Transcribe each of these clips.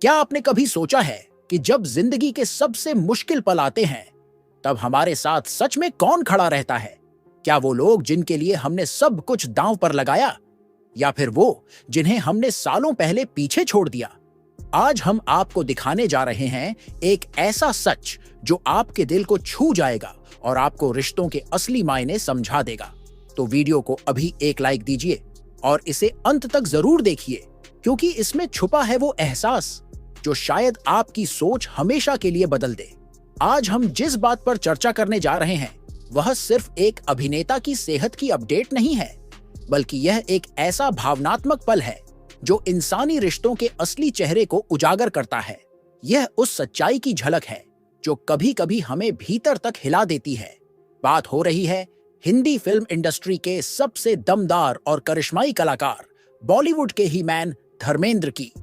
क्या आपने कभी सोचा है कि जब जिंदगी के सबसे मुश्किल पल आते हैं, तब हमारे साथ सच में कौन खड़ा रहता है? क्या वो लोग जिनके लिए हमने सब कुछ दांव पर लगाया, या फिर वो जिन्हें हमने सालों पहले पीछे छोड़ दिया? आज हम आपको दिखाने जा रहे हैं एक ऐसा सच जो आपके दिल को छू जाएगा और आपको रिश्तों के असली मायने समझा देगा। तो वीडियो को अभी एक लाइक दीजिए और इसे अंत तक जरूर देखिए, क्योंकि इसमें छुपा है वो एहसास जो शायद आपकी सोच हमेशा के लिए बदल दे। आज हम जिस बात पर चर्चा करने जा रहे हैं वह सिर्फ एक अभिनेता की सेहत की अपडेट नहीं है, बल्कि यह एक ऐसा भावनात्मक पल है जो इंसानी रिश्तों के असली चेहरे को उजागर करता है। यह उस सच्चाई की झलक है जो कभी-कभी हमें भीतर तक हिला देती है। बात हो रही है हिंदी फिल्म इंडस्ट्री के सबसे दमदार और करिश्माई कलाकार, बॉलीवुड के ही मैन धर्मेंद्र की।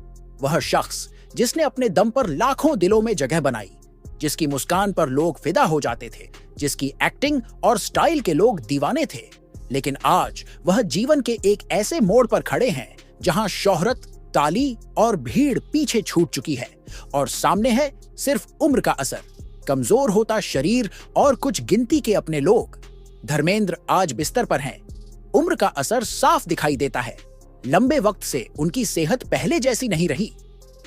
वह शख्स जिसने अपने दम पर लाखों दिलों में जगह बनाई, जिसकी मुस्कान पर लोग फिदा हो जाते थे, जिसकी एक्टिंग और स्टाइल के लोग दीवाने थे। लेकिन आज वह जीवन के एक ऐसे मोड़ पर खड़े हैं जहां शोहरत, ताली और भीड़ पीछे छूट चुकी है और सामने है सिर्फ उम्र का असर, कमजोर होता शरीर और कुछ गिनती के अपने लोग। धर्मेंद्र आज बिस्तर पर हैं। उम्र का असर साफ दिखाई देता है। लंबे वक्त से उनकी सेहत पहले जैसी नहीं रही।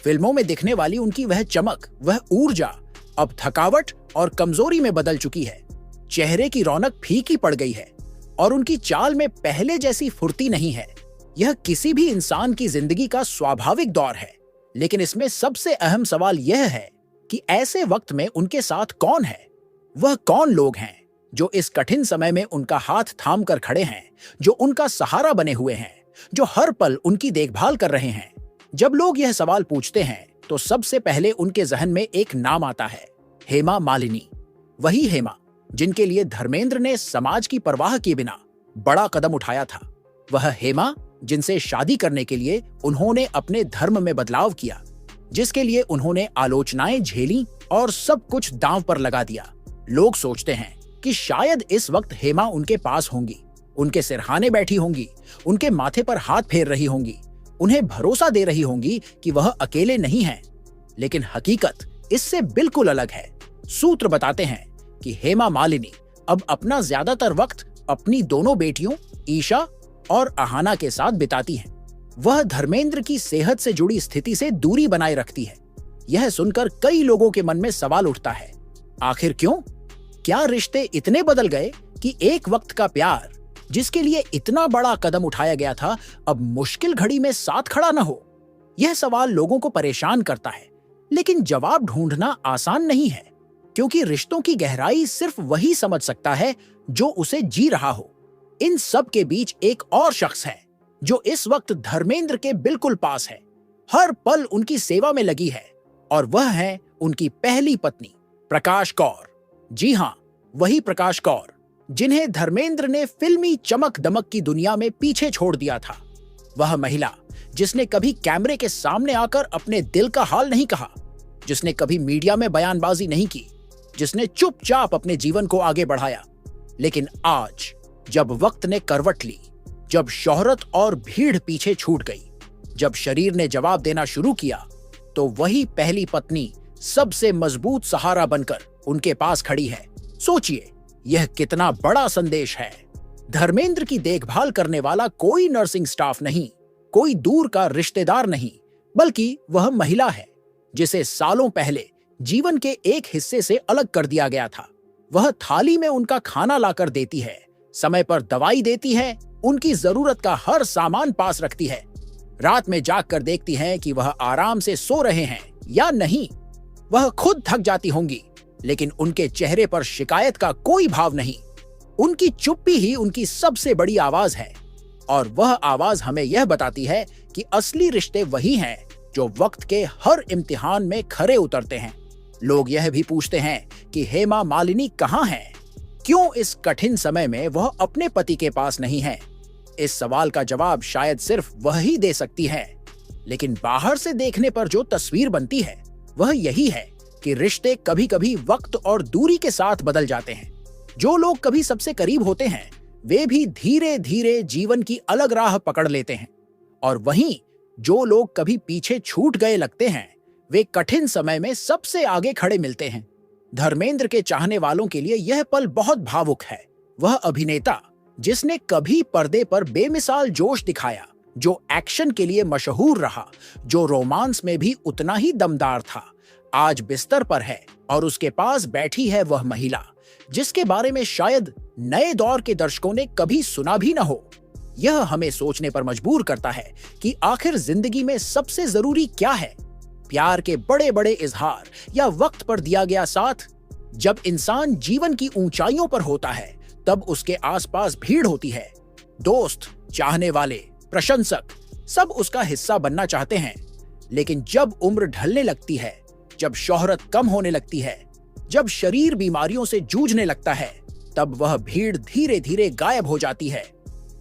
फिल्मों में दिखने वाली उनकी वह चमक, वह ऊर्जा अब थकावट और कमजोरी में बदल चुकी है। चेहरे की रौनक फीकी पड़ गई है और उनकी चाल में पहले जैसी फुर्ती नहीं है। यह किसी भी इंसान की जिंदगी का स्वाभाविक दौर है, लेकिन इसमें सबसे अहम सवाल यह है कि ऐसे वक्त में उनके साथ कौन है? वह कौन लोग हैं जो इस कठिन समय में उनका हाथ थाम कर खड़े हैं, जो उनका सहारा बने हुए हैं, जो हर पल उनकी देखभाल कर रहे हैं? जब लोग यह सवाल पूछते हैं तो सबसे पहले उनके जहन में एक नाम आता है, हेमा मालिनी। वही हेमा जिनके लिए धर्मेंद्र ने समाज की परवाह किए बिना बड़ा कदम उठाया था। वह हेमा जिनसे शादी करने के लिए उन्होंने अपने धर्म में बदलाव किया, जिसके लिए उन्होंने आलोचनाएं झेली और सब कुछ दांव पर लगा दिया। लोग सोचते हैं कि शायद इस वक्त हेमा उनके पास होंगी, उनके सिरहाने बैठी होंगी, उनके माथे पर हाथ फेर रही होंगी, उन्हें भरोसा दे रही होंगी कि वह अकेले नहीं हैं। लेकिन हकीकत इससे बिल्कुल अलग है। सूत्र बताते हैं कि हेमा मालिनी अब अपना ज्यादातर वक्त अपनी दोनों बेटियों ईशा और अहाना के साथ बिताती हैं। वह धर्मेंद्र की सेहत से जुड़ी स्थिति से दूरी बनाए रखती है। यह सुनकर कई लोगों के मन में सवाल उठता है, आखिर क्यों? क्या रिश्ते इतने बदल गए कि एक वक्त का प्यार, जिसके लिए इतना बड़ा कदम उठाया गया था, अब मुश्किल घड़ी में साथ खड़ा न हो? यह सवाल लोगों को परेशान करता है, लेकिन जवाब ढूंढना आसान नहीं है, क्योंकि रिश्तों की गहराई सिर्फ वही समझ सकता है जो उसे जी रहा हो। इन सब के बीच एक और शख्स है जो इस वक्त धर्मेंद्र के बिल्कुल पास है, हर पल उनकी सेवा में लगी है, और वह है उनकी पहली पत्नी प्रकाश कौर। जी हां, वही प्रकाश कौर जिन्हें धर्मेंद्र ने फिल्मी चमक दमक की दुनिया में पीछे छोड़ दिया था। वह महिला जिसने कभी कैमरे के सामने आकर अपने दिल का हाल नहीं कहा, जिसने कभी मीडिया में बयानबाजी नहीं की, जिसने चुपचाप अपने जीवन को आगे बढ़ाया। लेकिन आज जब वक्त ने करवट ली, जब शोहरत और भीड़ पीछे छूट गई, जब शरीर ने जवाब देना शुरू किया, तो वही पहली पत्नी सबसे मजबूत सहारा बनकर उनके पास खड़ी है। सोचिए, यह कितना बड़ा संदेश है। धर्मेंद्र की देखभाल करने वाला कोई नर्सिंग स्टाफ नहीं, कोई दूर का रिश्तेदार नहीं, बल्कि वह महिला है जिसे सालों पहले जीवन के एक हिस्से से अलग कर दिया गया था। वह थाली में उनका खाना लाकर देती है, समय पर दवाई देती है, उनकी जरूरत का हर सामान पास रखती है। रात में जाग कर देखती है कि वह आराम से सो रहे हैं या नहीं। वह खुद थक जाती होंगी, लेकिन उनके चेहरे पर शिकायत का कोई भाव नहीं। उनकी चुप्पी ही उनकी सबसे बड़ी आवाज है, और वह आवाज हमें यह बताती है कि असली रिश्ते वही हैं जो वक्त के हर इम्तिहान में खरे उतरते हैं। लोग यह भी पूछते हैं कि हेमा मालिनी कहाँ है? क्यों इस कठिन समय में वह अपने पति के पास नहीं है? इस सवाल का जवाब शायद सिर्फ वह ही दे सकती है, लेकिन बाहर से देखने पर जो तस्वीर बनती है वह यही है कि रिश्ते कभी-कभी वक्त और दूरी के साथ बदल जाते हैं। जो लोग कभी सबसे करीब होते हैं वे भी धीरे धीरे जीवन की अलग राह पकड़ लेते हैं, और वहीं जो लोग कभी पीछे छूट गए लगते हैं वे कठिन समय में सबसे आगे खड़े मिलते हैं। धर्मेंद्र के चाहने वालों के लिए यह पल बहुत भावुक है। वह अभिनेता जिसने कभी पर्दे पर बेमिसाल जोश दिखाया, जो एक्शन के लिए मशहूर रहा, जो रोमांस में भी उतना ही दमदार था, आज बिस्तर पर है और उसके पास बैठी है वह महिला जिसके बारे में शायद नए दौर के दर्शकों ने कभी सुना भी न हो। यह हमें सोचने पर मजबूर करता है कि आखिर जिंदगी में सबसे जरूरी क्या है? प्यार के बड़े बड़े इजहार या वक्त पर दिया गया साथ? जब इंसान जीवन की ऊंचाइयों पर होता है तब उसके आसपास भीड़ होती है। दोस्त, चाहने वाले, प्रशंसक सब उसका हिस्सा बनना चाहते हैं। लेकिन जब उम्र ढलने लगती है, जब शोहरत कम होने लगती है, जब शरीर बीमारियों से जूझने लगता है, तब वह भीड़ धीरे धीरे गायब हो जाती है।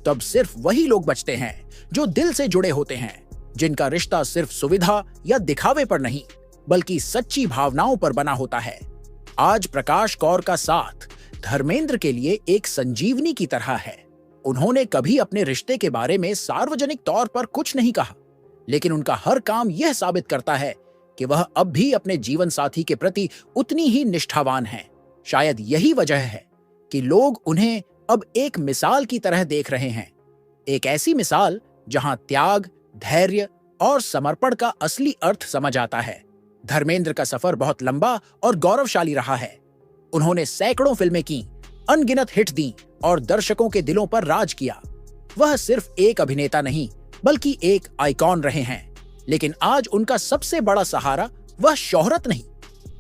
तब सिर्फ वही लोग बचते हैं जो दिल से जुड़े होते हैं, जिनका रिश्ता सिर्फ सुविधा या दिखावे पर नहीं बल्कि सच्ची भावनाओं पर बना होता है। आज प्रकाश कौर का साथ धर्मेंद्र के लिए एक संजीवनी की तरह है। उन्होंने कभी अपने रिश्ते के बारे में सार्वजनिक तौर पर कुछ नहीं कहा, लेकिन उनका हर काम यह साबित करता है कि वह अब भी अपने जीवन साथी के प्रति उतनी ही निष्ठावान हैं। शायद यही वजह है कि लोग उन्हें अब एक मिसाल की तरह देख रहे हैं। एक ऐसी मिसाल जहां त्याग, धैर्य और समर्पण का असली अर्थ समझ आता है। धर्मेंद्र का सफर बहुत लंबा और गौरवशाली रहा है। उन्होंने सैकड़ों फिल्में की, अनगिनत हिट दी और दर्शकों के दिलों पर राज किया। वह सिर्फ एक अभिनेता नहीं बल्कि एक आइकॉन रहे हैं। लेकिन आज उनका सबसे बड़ा सहारा वह शोहरत नहीं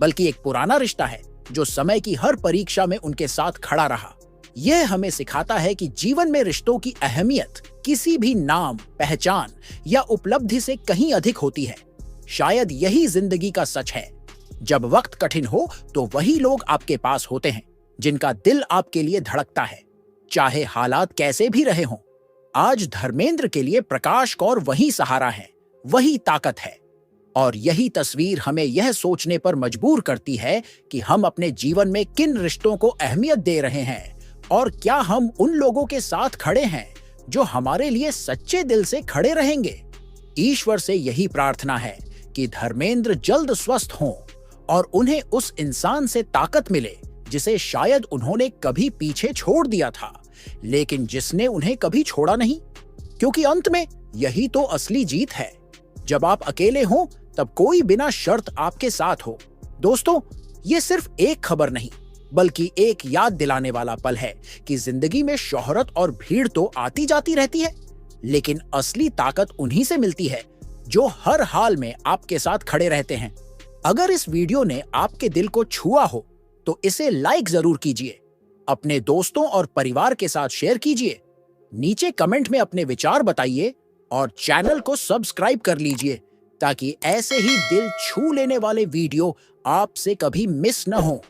बल्कि एक पुराना रिश्ता है जो समय की हर परीक्षा में उनके साथ खड़ा रहा। यह हमें सिखाता है कि जीवन में रिश्तों की अहमियत किसी भी नाम, पहचान या उपलब्धि से कहीं अधिक होती है। शायद यही जिंदगी का सच है। जब वक्त कठिन हो तो वही लोग आपके पास होते हैं जिनका दिल आपके लिए धड़कता है, चाहे हालात कैसे भी रहे हों। आज धर्मेंद्र के लिए प्रकाश कौर वही सहारा है, वही ताकत है। और यही तस्वीर हमें यह सोचने पर मजबूर करती है कि हम अपने जीवन में किन रिश्तों को अहमियत दे रहे हैं और क्या हम उन लोगों के साथ खड़े हैं जो हमारे लिए सच्चे दिल से खड़े रहेंगे। ईश्वर से यही प्रार्थना है कि धर्मेंद्र जल्द स्वस्थ हों और उन्हें उस इंसान से ताकत मिले जिसे शायद उन्होंने कभी पीछे छोड़ दिया था, लेकिन जिसने उन्हें कभी छोड़ा नहीं। क्योंकि अंत में यही तो असली जीत है। जब आप अकेले हों तब कोई बिना शर्त आपके साथ हो। दोस्तों, ये सिर्फ एक खबर नहीं बल्कि एक याद दिलाने वाला पल है कि जिंदगी में शोहरत और भीड़ तो आती जाती रहती है, लेकिन असली ताकत उन्हीं से मिलती है जो हर हाल में आपके साथ खड़े रहते हैं। अगर इस वीडियो ने आपके दिल को छुआ हो तो इसे लाइक जरूर कीजिए, अपने दोस्तों और परिवार के साथ शेयर कीजिए, नीचे कमेंट में अपने विचार बताइए और चैनल को सब्सक्राइब कर लीजिए ताकि ऐसे ही दिल छू लेने वाले वीडियो आपसे कभी मिस न हो।